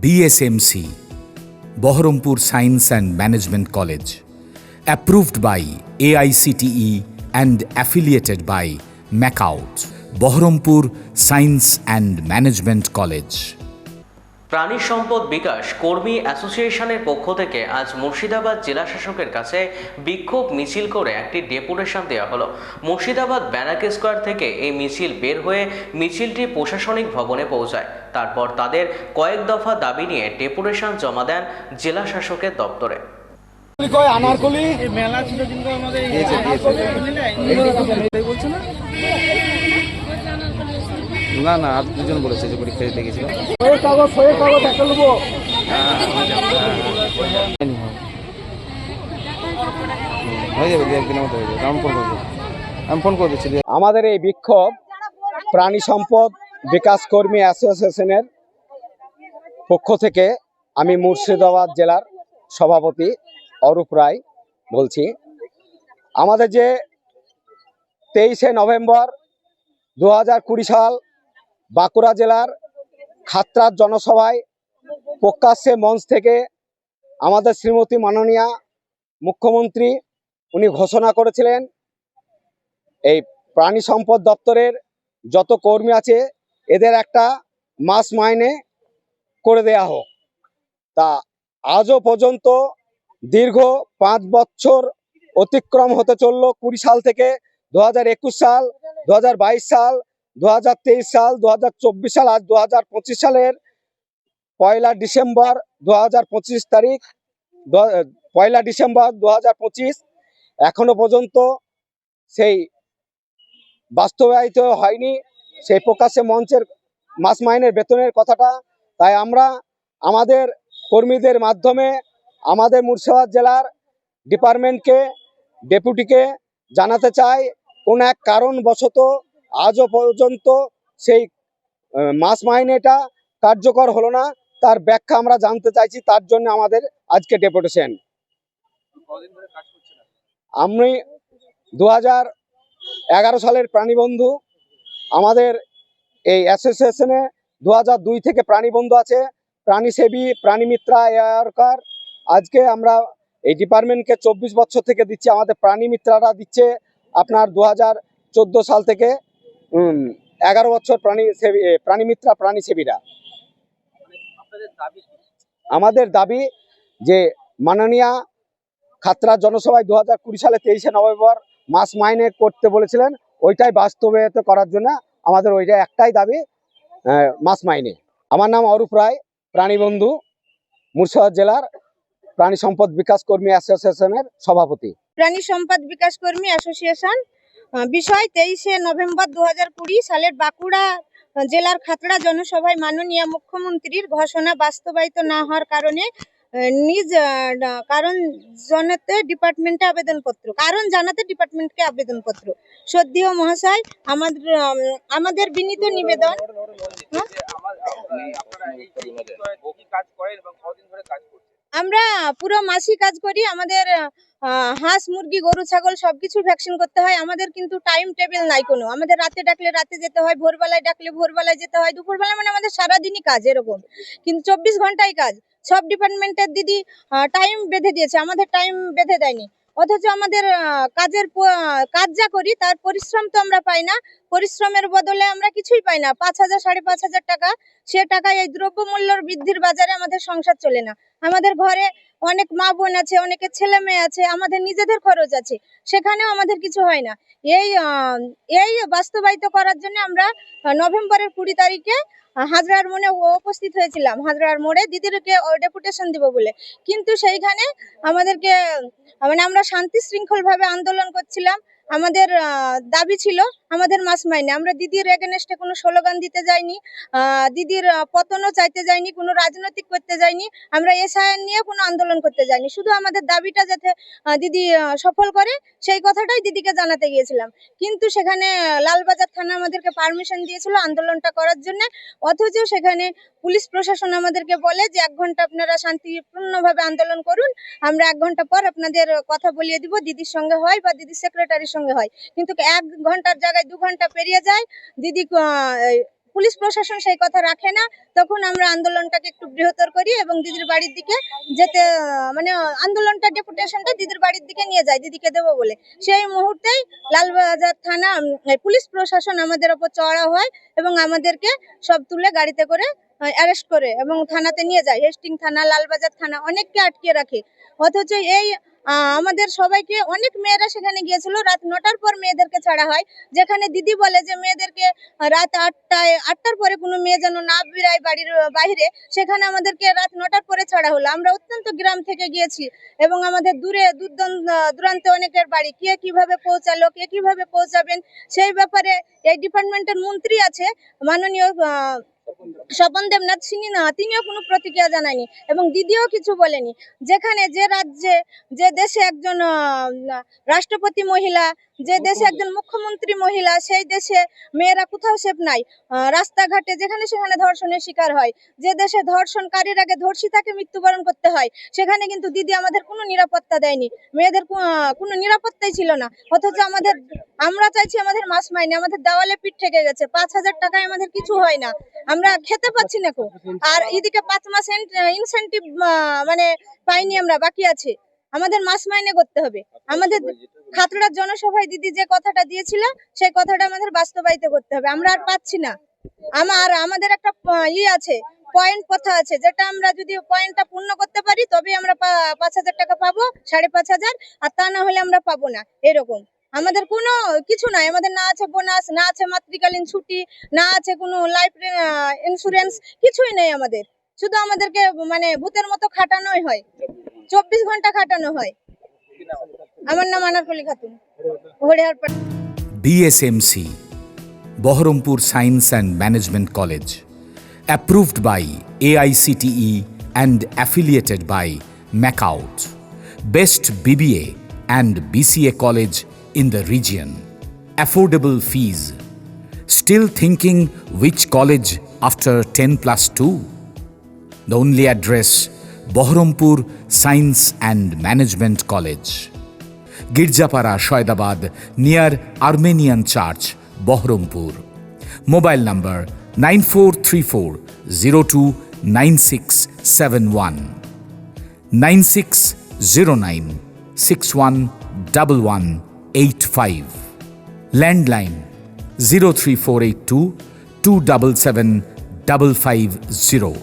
DSMC, Baharampur Science and Management College, approved by AICTE and affiliated by MACAUT, Baharampur Science and Management College. প্রাণী সম্পদ বিকাশ কর্মী অ্যাসোসিয়েশনের পক্ষ থেকে আজ মুর্শিদাবাদ জেলা শাসকের কাছে বিক্ষোভ মিছিল করে একটি ডেপুটেশন দেওয়া হলো। মুর্শিদাবাদ ব্যারাক স্কোয়ার থেকে এই মিছিল বের হয়ে মিছিলটি প্রশাসনিক ভবনে পৌঁছায়। তারপর তাদের কয়েক দফা দাবি নিয়ে ডেপুটেশন জমা দেন জেলা শাসকের দপ্তরে। না না আর দুজন বলেছে যে পরীক্ষা দিতে গেছিল। আমাদের এই বিক্ষোভ প্রাণী সম্পদ বিকাশ কর্মী অ্যাসোসিয়েশনের পক্ষ থেকে আমি মুর্শিদাবাদ জেলার সভাপতি অরূপ রায় বলছি। আমাদের যে 23শে নভেম্বর 2020 সাল বাঁকুড়া জেলার খাতড়ার জনসভায় প্রকাশ্যে মঞ্চ থেকে আমাদের শ্রীমতী মাননীয়া মুখ্যমন্ত্রী উনি ঘোষণা করেছিলেন এই প্রাণী সম্পদ দপ্তরের যত কর্মী আছে এদের একটা মাস মাইনে করে দেয়া হোক। তা আজও পর্যন্ত দীর্ঘ 5 বছর অতিক্রম হতে চলল। 20 সাল থেকে 2021 সাল, 2022 সাল, 2023 সাল, 2024 সাল, আজ 2025 সালের 1 ডিসেম্বর 2025 তারিখ, 1 ডিসেম্বর 2025 এখনো পর্যন্ত সেই বাস্তবায়িত হয়নি সেই প্রকাশ্যে মঞ্চের মাস মাইনের বেতনের কথাটা। তাই আমরা আমাদের কর্মীদের মাধ্যমে আমাদের মুর্শিদাবাদ জেলার ডিপার্টমেন্টকে ডেপুটিকে জানাতে চাই কোন এক কারণবশত আজও পর্যন্ত সেই মাস মাইনেটা কার্যকর হলো না, তার ব্যাখ্যা আমরা জানতে চাইছি। তার জন্য আমাদের আজকে ডেপুটেশন। আমি 2011 সালের প্রাণীবন্ধু, আমাদের এই অ্যাসোসিয়েশনে 2002 থেকে প্রাণীবন্ধু আছে, প্রাণীসেবী, প্রাণীমিত্রা, এয়ারকার। আজকে আমরা এই ডিপার্টমেন্টকে 24 বছর থেকে দিচ্ছি, আমাদের প্রাণীমিত্রারা দিচ্ছে আপনার 2014 সাল থেকে 11 বছর প্রাণীমিত্রা প্রাণীসেবীরা। আমাদের দাবি যে মাননীয়া খাতড়ার জনসভায় 2020 সালে 23শে নভেম্বর মাস মাইনে করতে বলেছিলেন, ওইটাই বাস্তবায়িত করার জন্য আমাদের ওইটা একটাই দাবি, মাস মাইনে। আমার নাম অরূপ রায়, প্রাণীবন্ধু, মুর্শিদাবাদ জেলার প্রাণী সম্পদ বিকাশ কর্মী অ্যাসোসিয়েশনের সভাপতি। প্রাণী সম্পদ বিকাশ কর্মী অ্যাসোসিয়েশন বিষয় 23শে নভেম্বর 2020 সালের বাঁকুড়া জেলার খাতড়া জনসভায় মাননীয় মুখ্যমন্ত্রীর ঘোষণা বাস্তবায়িত না হওয়ার কারণে নিজ কারণ জানাতে ডিপার্টমেন্টকে আবেদনপত্র। শ্রদ্ধেয় মহাশয়, আমাদের বিনীত নিবেদন, আমরা পুরো মাসই কাজ করি। আমাদের হাঁস, মুরগি, গরু, ছাগল সবকিছু ভ্যাকসিন করতে হয়। আমাদের কিন্তু টাইম টেবিল নাই কোনো। আমাদের রাতে ডাকলে রাতে যেতে হয়, ভোরবেলায় ডাকলে ভোরবেলায় যেতে হয়, দুপুরবেলা মানে আমাদের সারাদিনই কাজ এরকম। কিন্তু 24 ঘন্টাই কাজ। সব ডিপার্টমেন্টের দিদি টাইম বেঁধে দিয়েছে, আমাদের টাইম বেঁধে দেয়নি। অথচ আমাদের কাজ যা করি তার পরিশ্রম তো আমরা পাই না। পরিশ্রমের বদলে আমরা কিছুই পাই না। 5,000 5,500 টাকা, সে টাকায় এই দ্রব্যমূল্যের বৃদ্ধির বাজারে আমাদের সংসার চলে না। আমাদের ঘরে অনেক মা বোন আছে, অনেকের ছেলে মেয়ে আছে, আমাদের নিজেদের খরচ আছে, সেখানেও আমাদের কিছু হয় না। এই বাস্তবায়িত করার জন্য আমরা নভেম্বরের 20 তারিখে হাজরার মোড়ে উপস্থিত হয়েছিলাম, হাজরার মোড়ে দিদিকে ডেপুটেশন দিব বলে। কিন্তু সেইখানে আমাদেরকে মানে আমরা শান্তি শৃঙ্খল ভাবে আন্দোলন করছিলাম। আমাদের দাবি ছিল আমাদের মাস মাইনে। আমরা দিদির এগেনস্টে কোনো স্লোগান দিতে যাইনি, দিদির পতনও চাইতে যাইনি, কোনো রাজনৈতিক করতে যাইনি, আমরা এসআইআর নিয়ে কোনো আন্দোলন করতে যাইনি। শুধু আমাদের দাবিটা যাতে দিদি সফল করে সেই কথাটাই দিদিকে জানাতে গিয়েছিলাম। কিন্তু সেখানে লালবাজার থানা আমাদেরকে পারমিশন দিয়েছিল আন্দোলনটা করার জন্য। অথচ সেখানে পুলিশ প্রশাসন আমাদেরকে বলে যে 1 ঘন্টা আপনারা শান্তিপূর্ণভাবে আন্দোলন করুন, আমরা 1 ঘন্টা পর আপনাদের কথা বলিয়ে দিব, দিদির সঙ্গে হয় বা দিদির সেক্রেটারির সঙ্গে হয়। কিন্তু 1 ঘন্টার জায়গায় 2 ঘন্টা পেরিয়ে যায়। দিদি পুলিশ প্রশাসন সেই কথা রাখে না, তখন আমরা আন্দোলনটাকে একটু বৃহত্তর করি এবং দিদির বাড়ির দিকে যেতে মানে আন্দোলনটা ডেপুটেশনটা দিদির বাড়ির দিকে নিয়ে যায় দিদিকে দেবো বলে। সেই মুহূর্তেই লালবাজার থানা পুলিশ প্রশাসন আমাদের ওপর চড়া হয় এবং আমাদেরকে সব তুলে গাড়িতে করে অ্যারেস্ট করে এবং থানাতে নিয়ে যায়। হেস্টিং থানা, লালবাজার থানা, অনেককে আটকে রাখে। অথচ এই আমাদের সবাইকে, অনেক মেয়েরা সেখানে গিয়েছিল, রাত 9টার পর মেয়েদেরকে ছাড়া হয়। যেখানে দিদি বলে যে মেয়েদেরকে রাত 8টার পরে কোনো মেয়ে যেন না বেরায় বাড়ির বাইরে, সেখানে আমাদেরকে রাত 9টার পরে ছাড়া হলো। আমরা অত্যন্ত গ্রাম থেকে গিয়েছি এবং আমাদের দূরে দূরান্তে অনেকের বাড়ি, কে কিভাবে পৌঁছালো, কে কিভাবে পৌঁছাবেন সেই ব্যাপারে এই ডিপার্টমেন্টের মন্ত্রী আছে মাননীয় স্বপন দেবনাথ সিংহ, তিনিও কোনো প্রতিক্রিয়া জানায়নি এবং দিদিও কিছু বলেনি। যেখানে যে রাজ্যে, যে দেশে একজন রাষ্ট্রপতি মহিলা, যে দেশে একজন মুখ্যমন্ত্রী মহিলা, সেই দেশে মেয়েরা কোথাও সেফ নাই। রাস্তাঘাটে যেখানে সেখানে ধর্ষণের শিকার হয়, যে দেশে ধর্ষণকারীর আগে ধর্ষিতাকে মৃত্যুবরণ করতে হয়, সেখানে কিন্তু দিদি আমাদের কোনো নিরাপত্তা দেয়নি, মেয়েদের কোনো নিরাপত্তাই ছিল না। অথচ আমরা চাইছি আমাদের মাস মাইনে, আমাদের দেওয়ালে পিঠ ঠেকে গেছে। 5,000 টাকায় আমাদের কিছু হয় না, আমরা খেতে পাচ্ছি না। আর এদিকে 5 মাস ইনসেন্টিভ মানে পাইনি, আমরা বাকি আছে, আমাদের মাস মাইনে করতে হবে। আমাদের খাতড়ার জনসভায় দিদি যে কথাটা দিয়েছিল সেই কথাটা আমাদের বাস্তবায়িত করতে হবে, আমরা আর পাচ্ছি না। আমাদের একটা আছে, পয়েন্ট কথা আছে, যেটা আমরা যদি পয়েন্টটা পূর্ণ করতে পারি তবে আমরা 5,000 টাকা পাবো, 5,500, আর তা না হলে আমরা পাবো না। এরকম আমাদের কোনো কিছু নাই, আমাদের না আছে বোনাস, না আছে মাতৃকালীন ছুটি, না আছে কোনো লাইফ ইন্স্যুরেন্স, কিছুই নেই আমাদের। শুধু আমাদেরকে মানে ভূতের মতো খাটানোই হয়, 24 ঘন্টা খাটানো হয়। আমার নাম Anarkali Khatun, হরিহরপাট। BSMC, Baharampur Science and Management College, approved by AICTE and affiliated by MACAUT, best BBA and BCA college in the region, affordable fees. Still thinking which college after 10+2? The only address, Baharampur Science and Management College, Girjapara, Shoydabad, near Armenian Church, Baharampur. Mobile number 9434029671, 9609611185. Landline 03482 277 550.